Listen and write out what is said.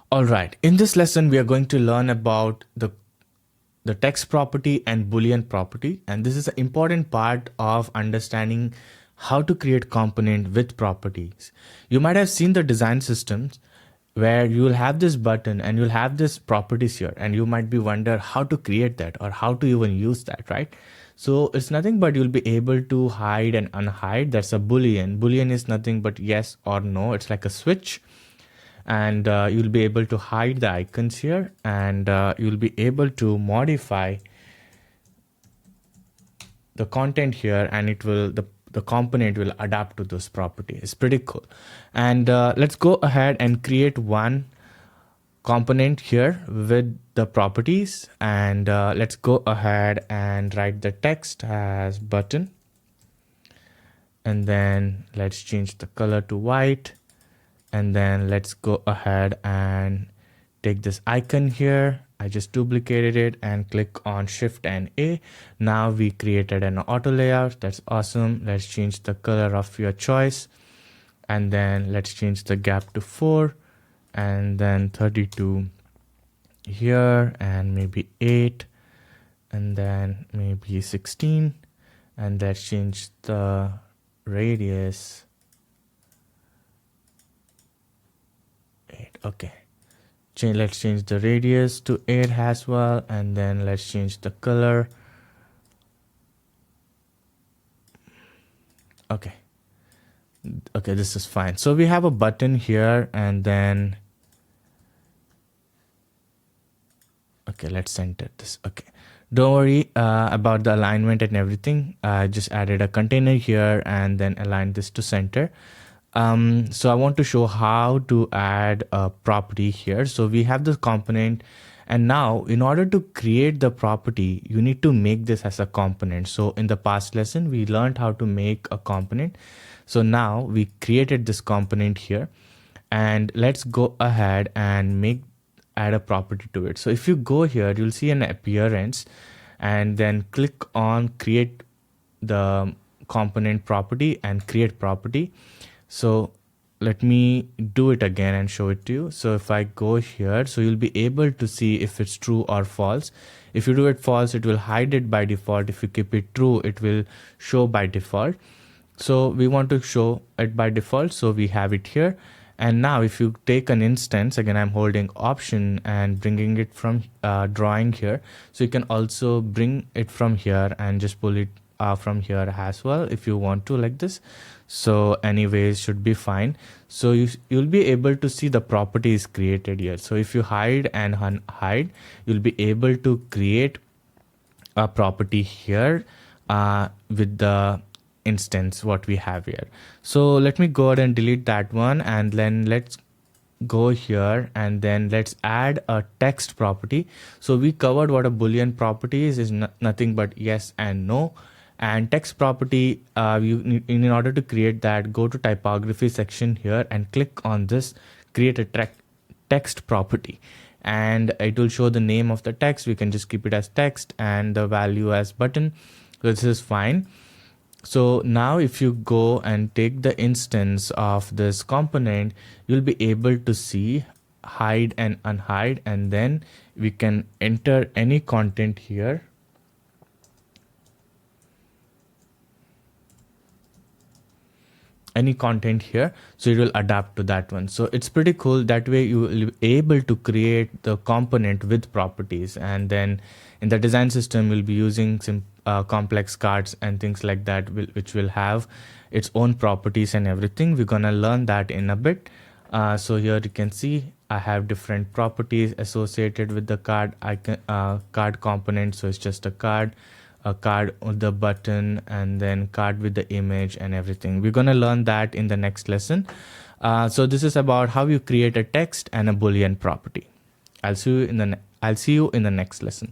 All right, in this lesson, we are going to learn about the text property and boolean property. And this is an important part of understanding how to create component with properties. You might have seen the design systems where you will have this button and you'll have this properties here, and you might be wonder how to create that or how to even use that, right? So it's nothing but you'll be able to hide and unhide. That's a boolean. Boolean is nothing but yes or no. It's like a switch, and you'll be able to hide the icons here, and you'll be able to modify the content here, and it will the component will adapt to those properties. It's pretty cool. And let's go ahead and create one component here with the properties, and let's go ahead and write the text as button, and then let's change the color to white. And then let's go ahead and take this icon here. I just duplicated it and click on Shift and A. Now we created an auto layout. That's awesome. Let's change the color of your choice. And then let's change the gap to 4, and then 32 here, and maybe 8, and then maybe 16. And let's change the radius. Okay, let's change the radius to 8 as well, and then let's change the color. Okay, this is fine. So we have a button here, and then okay, let's center this. Okay, don't worry about the alignment and everything. I just added a container here and then aligned this to center. So I want to show how to add a property here. So we have this component, and now in order to create the property, you need to make this as a component. So in the past lesson, we learned how to make a component. So now we created this component here, and let's go ahead and add a property to it. So if you go here, you'll see an appearance, and then click on create the component property and create property. So let me do it again and show it to you. So if I go here, so you'll be able to see if it's true or false. If you do it false, it will hide it by default. If you keep it true, it will show by default. So we want to show it by default, so we have it here. And now if you take an instance, again, I'm holding option and bringing it from drawing here. So you can also bring it from here and just pull it from here as well if you want to, like this. So anyways, should be fine. So you'll be able to see the properties created here. So if you hide and unhide, you'll be able to create a property here with the instance what we have here. So let me go ahead and delete that one, and then let's go here, and then let's add a text property. So we covered what a boolean property is nothing but yes and no. And text property, in order to create that, go to typography section here and click on this create a text property, and it will show the name of the text. We can just keep it as text and the value as button. So this is fine. So now if you go and take the instance of this component, you'll be able to see hide and unhide, and then we can enter any content here. Any content here, so it will adapt to that one. So it's pretty cool. That way you will be able to create the component with properties, and then in the design system we'll be using some complex cards and things like that, which will have its own properties and everything. We're gonna learn that in a bit. So here you can see I have different properties associated with the card card component. So it's just a card with the button, and then card with the image and everything. We're gonna learn that in the next lesson. So this is about how you create a text and a boolean property. I'll see you in the next lesson.